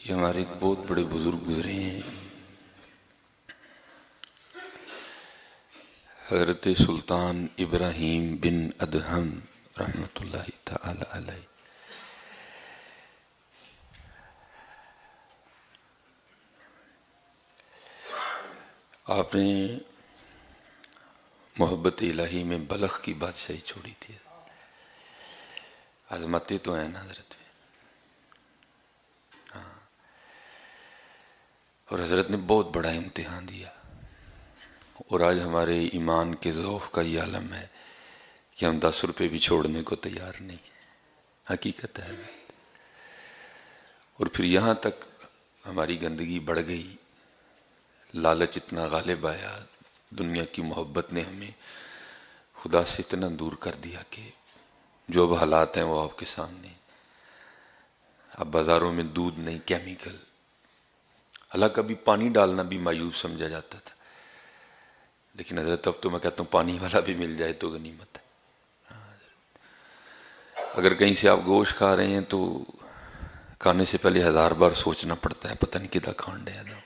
یہ ہمارے ایک بہت بڑے بزرگ گزرے ہیں، حضرت سلطان ابراہیم بن ادہم رحمۃ اللہ تعالی علیہ۔ آپ نے محبت الہی میں بلخ کی بادشاہی چھوڑی تھی، عظمتیں تو ہیں نا حضرت میں، اور حضرت نے بہت بڑا امتحان دیا، اور آج ہمارے ایمان کے ذوف کا یہ عالم ہے کہ ہم 10 روپے بھی چھوڑنے کو تیار نہیں ہیں، حقیقت ہے۔ اور پھر یہاں تک ہماری گندگی بڑھ گئی، لالچ اتنا غالب آیا، دنیا کی محبت نے ہمیں خدا سے اتنا دور کر دیا کہ جو اب حالات ہیں وہ آپ کے سامنے۔ اب بازاروں میں دودھ نہیں، کیمیکل، حالانکہ کبھی پانی ڈالنا بھی مایوس سمجھا جاتا تھا، لیکن حضرت اب تو میں کہتا ہوں پانی والا بھی مل جائے تو غنیمت ہے۔ اگر کہیں سے آپ گوشت کھا رہے ہیں تو کھانے سے پہلے 1000 بار سوچنا پڑتا ہے، پتہ نہیں کدھر کھان ڈیا تھا،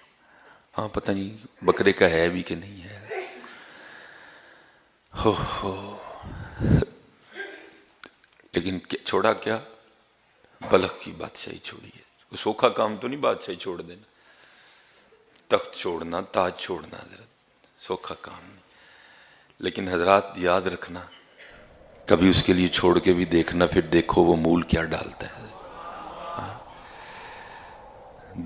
ہاں پتہ نہیں بکرے کا ہے بھی کہ نہیں ہے۔ لیکن چھوڑا کیا؟ بلخ کی بادشاہی چھوڑی ہے۔ سوکھا کام تو نہیں بادشاہی چھوڑ دینا، تخت چھوڑنا، تاج چھوڑنا حضرت سوکھا کام نہیں، لیکن حضرات یاد رکھنا، کبھی اس کے لیے چھوڑ کے بھی دیکھنا، پھر دیکھو وہ مول کیا ڈالتا ہے۔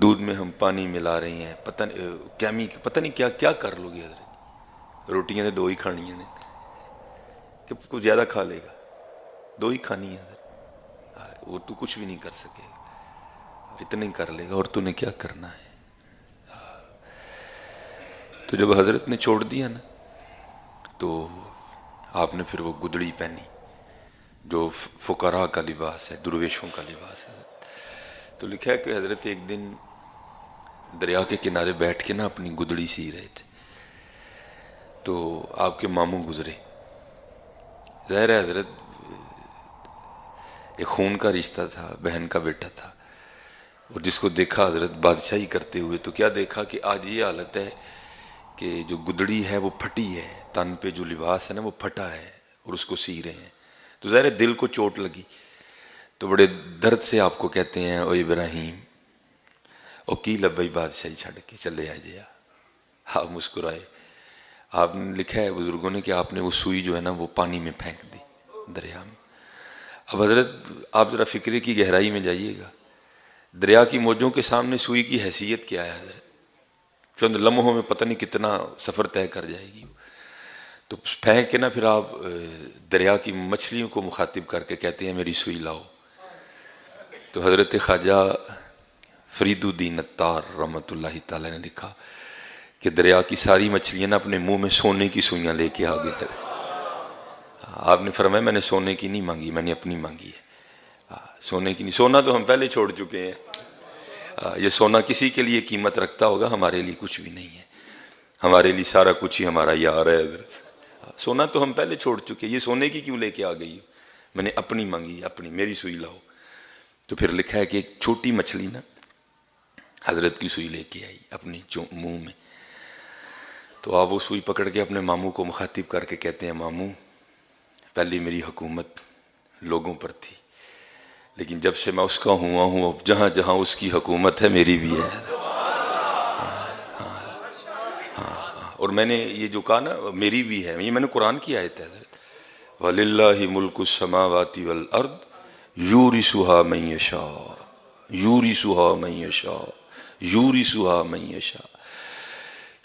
دودھ میں ہم پانی ملا رہے ہیں، پتہ نہیں کیا کیا کر لو گے حضرت۔ روٹیاں نے 2 ہی کھانی ہیں، کہ کچھ زیادہ کھا لے گا، 2 ہی کھانی ہے حضرت، وہ تو کچھ بھی نہیں کر سکے گا، اتنا ہی کر لے گا، اور تو نے کیا کرنا ہے۔ تو جب حضرت نے چھوڑ دیا نا تو آپ نے پھر وہ گدڑی پہنی جو فقراء کا لباس ہے، درویشوں کا لباس ہے۔ تو لکھا ہے کہ حضرت ایک دن دریا کے کنارے بیٹھ کے نا اپنی گدڑی سی رہے تھے، تو آپ کے ماموں گزرے۔ ظاہر ہے حضرت ایک خون کا رشتہ تھا، بہن کا بیٹا تھا، اور جس کو دیکھا حضرت بادشاہی کرتے ہوئے تو کیا دیکھا کہ آج یہ حالت ہے کہ جو گدڑی ہے وہ پھٹی ہے، تن پہ جو لباس ہے نا وہ پھٹا ہے اور اس کو سی رہے ہیں، تو ظاہر ہے دل کو چوٹ لگی، تو بڑے درد سے آپ کو کہتے ہیں او ابراہیم او کی لبئی بادشاہی چھڑ کے چلے آ جیا۔ آپ مسکرائے۔ آپ نے لکھا ہے بزرگوں نے کہ آپ نے وہ سوئی جو ہے نا وہ پانی میں پھینک دی، دریا میں۔ اب حضرت آپ ذرا فکرے کی گہرائی میں جائیے گا، دریا کی موجوں کے سامنے سوئی کی حیثیت کیا ہے حضرت؟ چند لمحوں میں پتہ نہیں کتنا سفر طے کر جائے گی، تو پھینک کے نا پھر آپ دریا کی مچھلیوں کو مخاطب کر کے کہتے ہیں میری سوئی لاؤ۔ تو حضرت خواجہ فرید الدین عطار رحمۃ اللہ تعالی نے لکھا کہ دریا کی ساری مچھلیاں نا اپنے منہ میں سونے کی سوئیاں لے کے آ گئے۔ آپ نے فرمایا میں نے سونے کی نہیں مانگی، میں نے اپنی مانگی ہے، سونے کی نہیں، سونا تو ہم پہلے چھوڑ چکے ہیں، یہ سونا کسی کے لیے قیمت رکھتا ہوگا، ہمارے لیے کچھ بھی نہیں ہے، ہمارے لیے سارا کچھ ہی ہمارا یار ہے حضرت۔ سونا تو ہم پہلے چھوڑ چکے، یہ سونے کی کیوں لے کے آ گئی؟ میں نے اپنی مانگی، اپنی، میری سوئی لاؤ۔ تو پھر لکھا ہے کہ ایک چھوٹی مچھلی نا حضرت کی سوئی لے کے آئی اپنی منہ میں، تو آپ وہ سوئی پکڑ کے اپنے ماموں کو مخاطب کر کے کہتے ہیں ماموں پہلی میری حکومت لوگوں پر تھی، لیکن جب سے میں اس کا ہوا ہوں اب جہاں جہاں اس کی حکومت ہے میری بھی ہے۔ اور میں نے یہ جو کہا نا میری بھی ہے، یہ میں نے قرآن کی آیت ہے حضرت، وَلِلَّهِ مُلْكُ السَّمَاوَاتِ وَالْأَرْضِ يُورِثُهَا مَن يَشَاءُ يُورِثُهَا مَن يَشَاءُ يُورِثُهَا مَن يَشَاءُ۔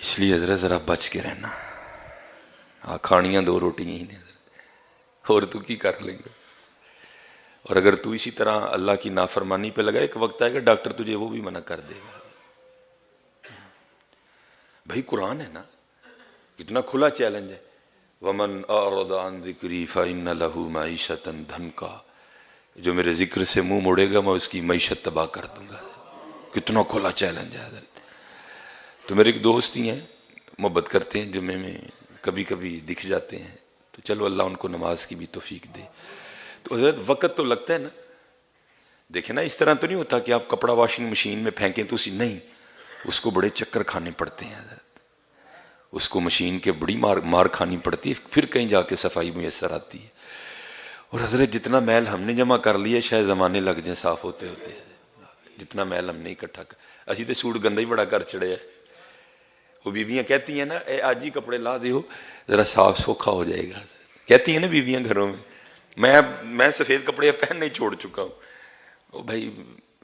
اس لیے حضرت ذرا بچ کے رہنا، کھانیاں 2 روٹیاں ہی نہیں اور تو کی کر لیں گے، اور اگر تو اسی طرح اللہ کی نافرمانی پہ لگا، ایک وقت آئے گا ڈاکٹر تجھے وہ بھی منع کر دے گا۔ بھائی قرآن ہے نا، اتنا کھلا چیلنج ہے، وَمَنْ أَعْرَضَ عَنْ ذِكْرِي فَإِنَّ لَهُ مَعِيشَةً ضَنْكًا، جو میرے ذکر سے منہ موڑے گا میں اس کی معیشت تباہ کر دوں گا۔ کتنا کھلا چیلنج ہے حضرت۔ تو میرے ایک دوست ہی ہیں، محبت کرتے ہیں، جمعے میں کبھی کبھی دکھ جاتے ہیں، تو چلو اللہ ان کو نماز کی بھی توفیق دے۔ تو حضرت وقت تو لگتا ہے نا، دیکھیں نا، اس طرح تو نہیں ہوتا کہ آپ کپڑا واشنگ مشین میں پھینکیں تو اسی نہیں، اس کو بڑے چکر کھانے پڑتے ہیں حضرت، اس کو مشین کے بڑی مار کھانی پڑتی ہے، پھر کہیں جا کے صفائی میسر آتی ہے۔ اور حضرت جتنا میل ہم نے جمع کر لیا شاید زمانے لگ جائیں صاف ہوتے ہوتے، جتنا میل ہم نے اکٹھا کر، اسی تے سوٹ گندا ہی بڑا کر چڑے ہے۔ وہ بیویاں کہتی ہیں نا، اے آج ہی کپڑے لا دیو ذرا صاف سوکھا ہو جائے گا، کہتی ہیں نا بیویاں گھروں میں۔ میں سفید کپڑے پہننے ہی چھوڑ چکا ہوں، وہ بھائی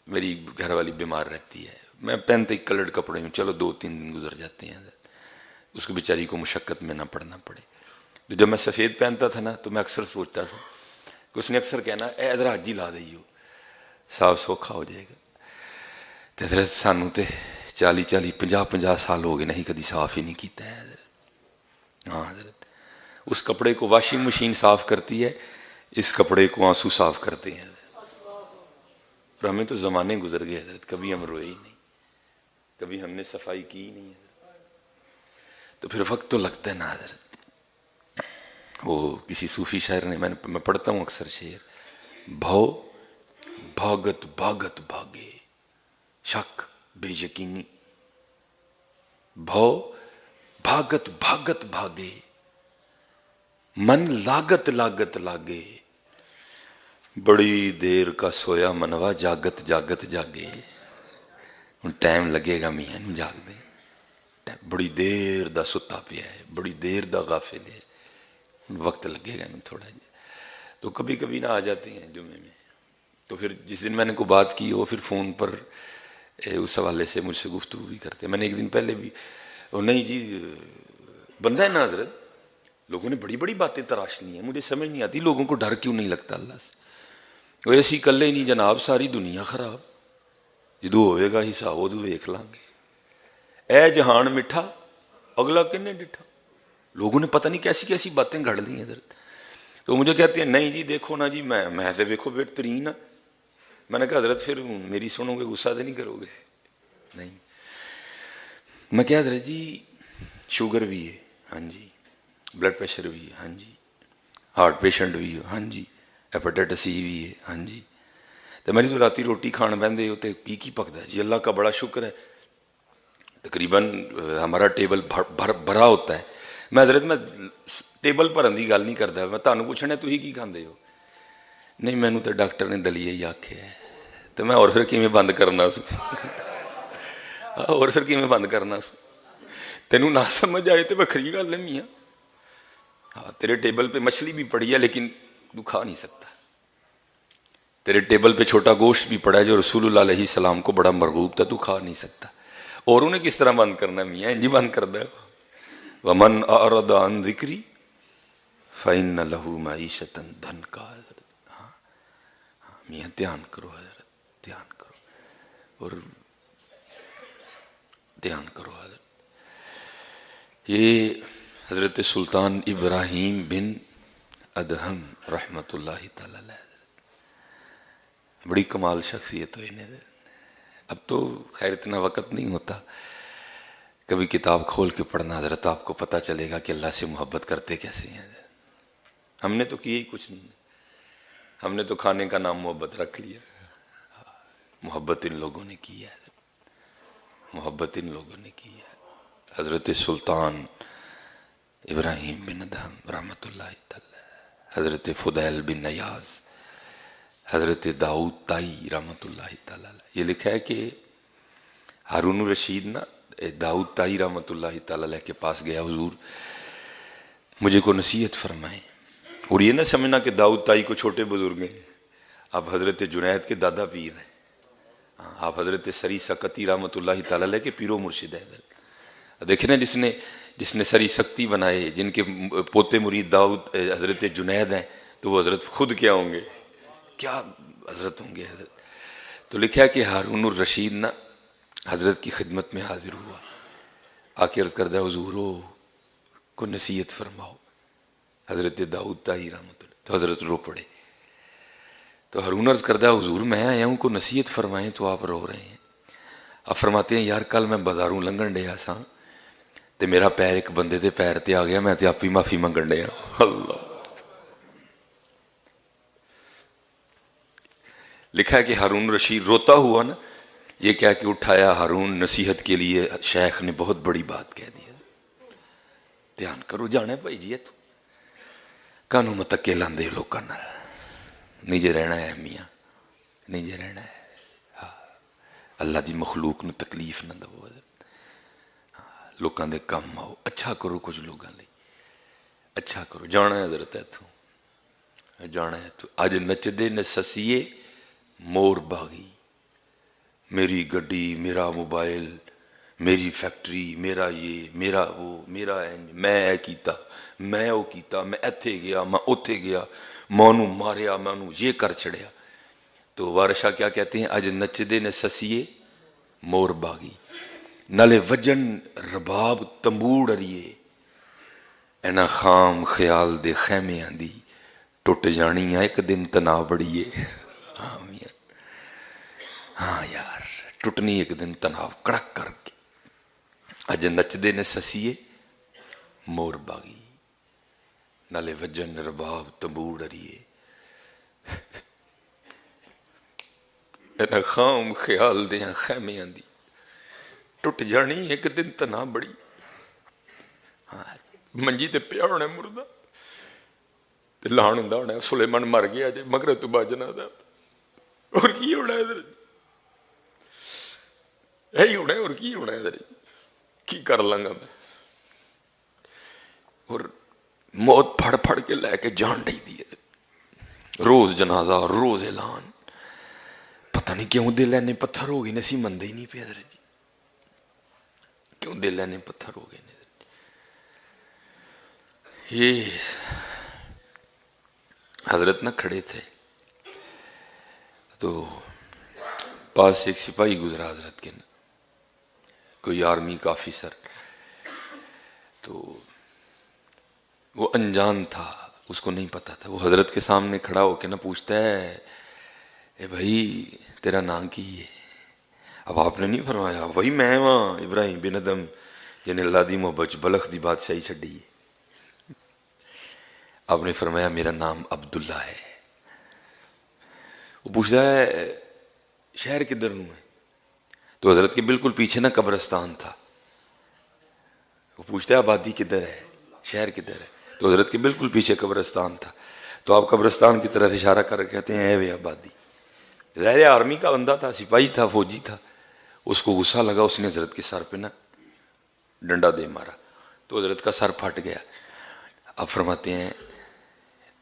میری گھر والی بیمار رہتی ہے، میں پہنتے ہی کلرڈ کپڑے ہوں، چلو 2-3 دن گزر جاتے ہیں، اس کو بیچاری کو مشقت میں نہ پڑنا پڑے۔ جب میں سفید پہنتا تھا نا تو میں اکثر سوچتا تھا کہ اس نے اکثر کہنا اے ادھر آج ہی لا دئیو صاف سوکھا ہو جائے گا۔ تو حضرت سانو تے 40-50 سال ہو گئے نہیں کدی صاف ہی نہیں کیتا ہے حضرت۔ ہاں حضرت، اس کپڑے کو واشنگ مشین صاف کرتی ہے، اس کپڑے کو آنسو صاف کرتے ہیں حضرت۔ اور ہمیں تو زمانے گزر گئے حضرت، کبھی ہم روئے ہی نہیں، کبھی ہم نے صفائی کی ہی نہیں حضرت۔ تو پھر وقت تو لگتا ہے نا حضرت۔ وہ کسی صوفی شاعر نے، میں پڑھتا ہوں اکثر شعر، بھو بھاگت بھاگت بھاگے شک بے یقینی، بھو بھاگت بھاگت بھاگے من لاگت لاگت لاگے، بڑی دیر کا سویا منوا جاگت جاگت جاگے۔ ٹائم لگے گا میاں نوں جاگ دے، بڑی دیر دا ستا پیا ہے، بڑی دیر دا غافل ہے، وقت لگے گا تھوڑا جا۔ تو کبھی کبھی نہ آ جاتے ہیں جمعے میں، تو پھر جس دن میں نے کو بات کی وہ پھر فون پر اس حوالے سے مجھ سے گفتگو بھی کرتے ہیں۔ میں نے ایک دن پہلے بھی، نہیں جی بندہ ہے نا حضرت، لوگوں نے بڑی بڑی باتیں تراش لی ہیں، مجھے سمجھ نہیں آتی لوگوں کو ڈر کیوں نہیں لگتا اللہ سے۔ وہ ایسی کلے نہیں جناب، ساری دنیا خراب، جدو ہوئے گا حساب ادو ویکھ لیں گے، اے جہان مٹھا اگلا کنے ڈٹھا۔ لوگوں نے پتہ نہیں کیسی کیسی باتیں گھڑ لی ہیں حضرت۔ تو مجھے کہتے ہیں نہیں جی دیکھو نا جی، میں سے دیکھو بہترین، میں نے کہا حضرت پھر میری سنو گے غصہ تو نہیں کرو گے؟ نہیں۔ میں کہا حضرت جی شوگر بھی ہے، ہاں جی، بلڈ پریشر بھی ہے، ہاں جی، ہارٹ پیشنٹ بھی ہے، ہاں جی، ہیپیٹائٹس سی بھی ہے، ہاں جی۔ تو میری تو راتی روٹی کھان بہندے ہوتے کی پکتا ہے جی، اللہ کا بڑا شکر ہے تقریباً ہمارا ٹیبل بھرا ہوتا ہے۔ میں حضرت میں ٹیبل بھرن کی گل نہیں کرتا، میں تمہیں پوچھنا تھی کی کھاندے ہو؟ نہیں مینوں تو ڈاکٹر نے دلیہ ہی آکھیا ہے۔ تو میں اور پھر کیویں بند کرنا سو، اور پھر کیویں بند کرنا سو؟ تینوں نہ سمجھ آئے تو وکھری گل ہے میاں، ہاں تیرے ٹیبل پہ مچھلی بھی پڑی ہے لیکن تو کھا نہیں سکتا، تیرے ٹیبل پہ چھوٹا گوشت بھی پڑا ہے جو رسول اللہ علیہ السلام کو بڑا مرغوب تھا، تو کھا نہیں سکتا۔ اور انہیں کس طرح بند کرنا ہے میاں؟ انجی بند کر دے۔ وَمَنْ أَعْرَضَ عَنْ ذِكْرِي فَإِنَّ لَهُ مَعِيشَةً ضَنْكًا۔ ہاں میاں دھیان کرو حضرت، دھیان کرو، اور دھیان کرو حضرت۔ یہ حضرت سلطان ابراہیم بن ادہم رحمۃ اللہ تعالی علیہ، بڑی کمال شخصیت ہوئی نے۔ اب تو خیر اتنا وقت نہیں ہوتا، کبھی کتاب کھول کے پڑھنا حضرت، آپ کو پتہ چلے گا کہ اللہ سے محبت کرتے کیسے ہیں۔ ہم نے تو کیا ہی کچھ نہیں، ہم نے تو کھانے کا نام محبت رکھ لیا۔ محبت ان لوگوں نے کی ہے، محبت ان لوگوں نے کی ہے۔ حضرت سلطان ابراہیم بن ادہم رحمۃ اللہ تعالی، حضرت فضیل بن نیاز، حضرت داؤد تائی رحمۃ اللہ تعالی۔ یہ لکھا ہے کہ ہارون الرشید نا داؤد تائی رحمۃ اللہ تعالی کے پاس گیا، حضور مجھے کو نصیحت فرمائیں۔ اور یہ نہ سمجھنا کہ داؤد تائی کو چھوٹے بزرگ ہیں، آپ حضرت جنید کے دادا پیر ہیں، آپ حضرت سری سکتی رحمۃ اللہ تعالی کے پیر و مرشد ہیں۔ دیکھیں نا جس نے سری سکتی بنائے، جن کے پوتے مرید داؤد حضرت جنید ہیں، تو وہ حضرت خود کیا ہوں گے، کیا حضرت ہوں گے حضرت۔ تو لکھا ہے کہ ہارون الرشید نا حضرت کی خدمت میں حاضر ہوا، آ کے عرض کردہ حضور کو نصیحت فرماؤ، حضرت داؤد تائی رحمۃ اللہ۔ تو حضرت رو پڑے۔ تو ہارون عرض کردہ حضور میں آیا ہوں کو نصیحت فرمائیں تو آپ رو رہے ہیں۔ آپ فرماتے ہیں یار کل میں بازاروں لنگن ڈیا سا تے میرا پیر ایک بندے دے پیر تے آ گیا، میں تے آپ ہی معافی منگن ڈیا۔ اللہ لکھا ہے کہ ہارون رشید روتا ہوا نا، یہ کہہ کے اٹھایا ہارون نصیحت کے لیے شیخ نے بہت بڑی بات کہہ دی. دھیان کرو جانے بھائی جی تو کانوں متکے لاندے لوکاں نال نہیں جے رہنا ہے میاں، نہیں جے رہنا ہے. ہاں اللہ دی مخلوق نو تکلیف نہ دو، لوکاں دے کم آؤ، اچھا کرو کچھ لوگاں لئی، اچھا کرو. جانا ہے حضرت اتوں، جانا ہے تو اج نچدے نسسیے مور باغی، میری گڈی، میرا موبائل، میری فیکٹری، میرا یہ، میرا وہ، میرا میں اے کیتا، میں او کیتا، میں ایتھے گیا، میں اوتھے گیا، میں انہوں ماریا، میں انہوں یہ کر چھڑیا. تو وارشاہ کیا کہتے ہیں؟ اج نچدے نے سسیے مور باغی، نالے وجن رباب تمبوڑ اریے، اینا خام خیال دے خیمیاں دی ٹوٹ جانی ہے ایک دن تنا بڑیے. ہاں میاں، ہاں یار ٹوٹنی ایک دن تناؤ کڑک کر کے. اج نچدے نے سسیے مور باغی، نالے وجن رباب تمبوڑ اریے، اینا خام خیال دیاں خیمیاں دی ٹوٹ جانی ایک دن تنا بڑی. ہاں منجی تے پیا ہونا مردہ تے لان ہوندا ہونا سلیمان مر گیا جے مگر تو باجنا دا اور کی ہونا ہے یہی ہونا ہے اور کی ہونا ہے کی کر لوں گا میں. اور موت پھڑ پھڑ کے لے کے جان ڈی دی ہے، روز جنازہ روز اعلان. پتہ نہیں کیوں دل اینے پتھر ہو گئے نے، سی مندے ہی نہیں پہ حضرت جی، کیوں دل اینے پتھر ہو گئے نے. یہ حضرت نہ کھڑے تھے تو پاس سے ایک سپاہی گزرا حضرت کے، کوئی آرمی کا آفیسر، تو وہ انجان تھا، اس کو نہیں پتا تھا. وہ حضرت کے سامنے کھڑا ہو کے نہ پوچھتا ہے اے بھائی تیرا نام کی ہے؟ اب آپ نے نہیں فرمایا وہی میں وہاں ابراہیم بن ادم جن اللہ دی محبت بلخ دی بادشاہی چھڈی ہے. آپ نے فرمایا میرا نام عبداللہ ہے. وہ پوچھتا ہے شہر کدھر ہوں ہے؟ تو حضرت کے بالکل پیچھے نا قبرستان تھا. وہ پوچھتا ہے آبادی کدھر ہے، شہر کدھر ہے؟ تو حضرت کے بالکل پیچھے قبرستان تھا. تو آپ قبرستان کی طرف اشارہ کر کے کہتے ہیں اے وے آبادی. ظاہر آرمی کا بندہ تھا، سپاہی تھا، فوجی تھا. اس کو غصہ لگا، اس نے حضرت کے سر پہ نا ڈنڈا دے مارا تو حضرت کا سر پھٹ گیا. آپ فرماتے ہیں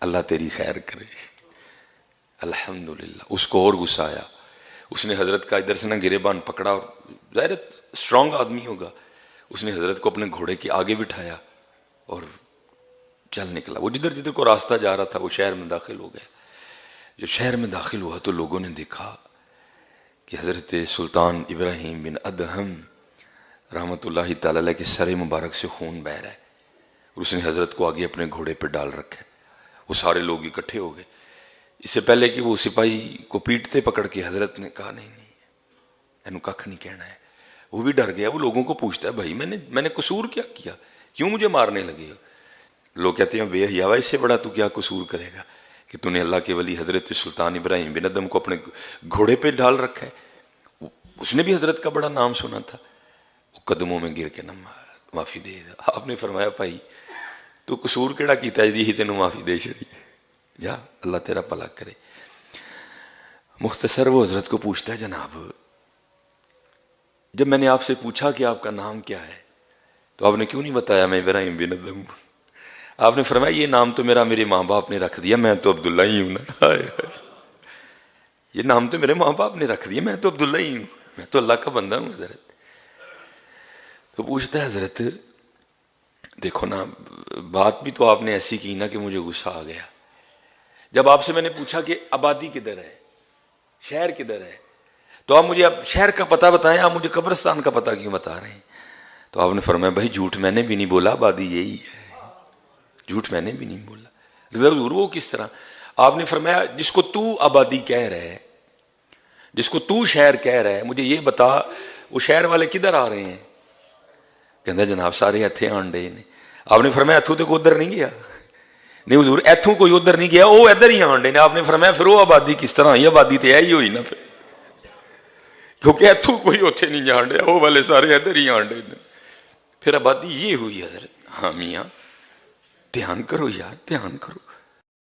اللہ تیری خیر کرے. الحمدللہ. اس کو اور غصہ آیا، اس نے حضرت کا ادھر سے نہ گریبان پکڑا، اور ظاہر اسٹرانگ آدمی ہوگا، اس نے حضرت کو اپنے گھوڑے کے آگے بٹھایا اور چل نکلا. وہ جدھر جدھر کو راستہ جا رہا تھا وہ شہر میں داخل ہو گیا. جو شہر میں داخل ہوا تو لوگوں نے دیکھا کہ حضرت سلطان ابراہیم بن ادہم رحمۃ اللہ تعالی علیہ کے سر مبارک سے خون بہہ رہا ہے، اور اس نے حضرت کو آگے اپنے گھوڑے پہ ڈال رکھا ہے. وہ سارے لوگ اکٹھے ہو گئے. اس سے پہلے کہ وہ سپاہی کو پیٹتے پکڑ کے، حضرت نے کہا نہیں اینو ککھ نہیں کہنا ہے. وہ بھی ڈر گیا. وہ لوگوں کو پوچھتا ہے بھائی میں نے قصور کیا کیا، کیوں مجھے مارنے لگے ہو؟ لوگ کہتے ہیں بے حیاوا، اس سے بڑا تو کیا قصور کرے گا کہ تو نے اللہ کے ولی حضرت سلطان ابراہیم بن ادم کو اپنے گھوڑے پہ ڈال رکھا ہے. اس نے بھی حضرت کا بڑا نام سنا تھا. وہ قدموں میں گر کے نہ معافی دے دا. آپ نے فرمایا بھائی تو قصور کیڑا کیتا ہے جی تینوں معافی دے چھڑی، جا اللہ تیرا بھلا کرے. مختصر وہ حضرت کو پوچھتا ہے جناب جب میں نے آپ سے پوچھا کہ آپ کا نام کیا ہے تو آپ نے کیوں نہیں بتایا میں ابراہیم بن ادم ہوں؟ آپ نے فرمایا یہ نام تو میرے ماں باپ نے رکھ دیا، میں تو عبداللہ ہی ہوں نا. یہ نام تو میرے ماں باپ نے رکھ دیا، میں تو عبداللہ ہی ہوں، میں تو اللہ کا بندہ ہوں. حضرت تو پوچھتا ہے حضرت دیکھو نا بات بھی تو آپ نے ایسی کی نا کہ مجھے غصہ آ گیا. جب آپ سے میں نے پوچھا کہ آبادی کدھر ہے، شہر کدھر ہے، تو آپ مجھے اب شہر کا پتہ بتائیں، آپ مجھے قبرستان کا پتہ کیوں بتا رہے ہیں؟ تو آپ نے فرمایا بھائی جھوٹ میں نے بھی نہیں بولا، آبادی یہی ہے، جھوٹ میں نے بھی نہیں بولا. ضرور وہ کس طرح؟ آپ نے فرمایا جس کو تو آبادی کہہ رہے ہے، جس کو تو شہر کہہ رہے ہے، مجھے یہ بتا وہ شہر والے کدھر آ رہے ہیں؟ کہتا جناب سارے اتھے آن ڈے نے. آپ نے فرمایا اتھو تو کو ادھر نہیں گیا. نہیں حضور ایتھوں کوئی ادھر نہیں گیا, وہ ادھر ہی آن ڈے نے. آپ نے فرمایا پھر وہ آبادی کس طرح ہوئی؟ آبادی تو یہی ہوئی نا پھر, کیونکہ ایتھوں کوئی اتنے نہیں جان ڈیا, وہ والے سارے ادھر ہی آن ڈے. پھر آبادی یہ ہوئی حضرت. ہاں میاں دھیان کرو یار, دھیان کرو.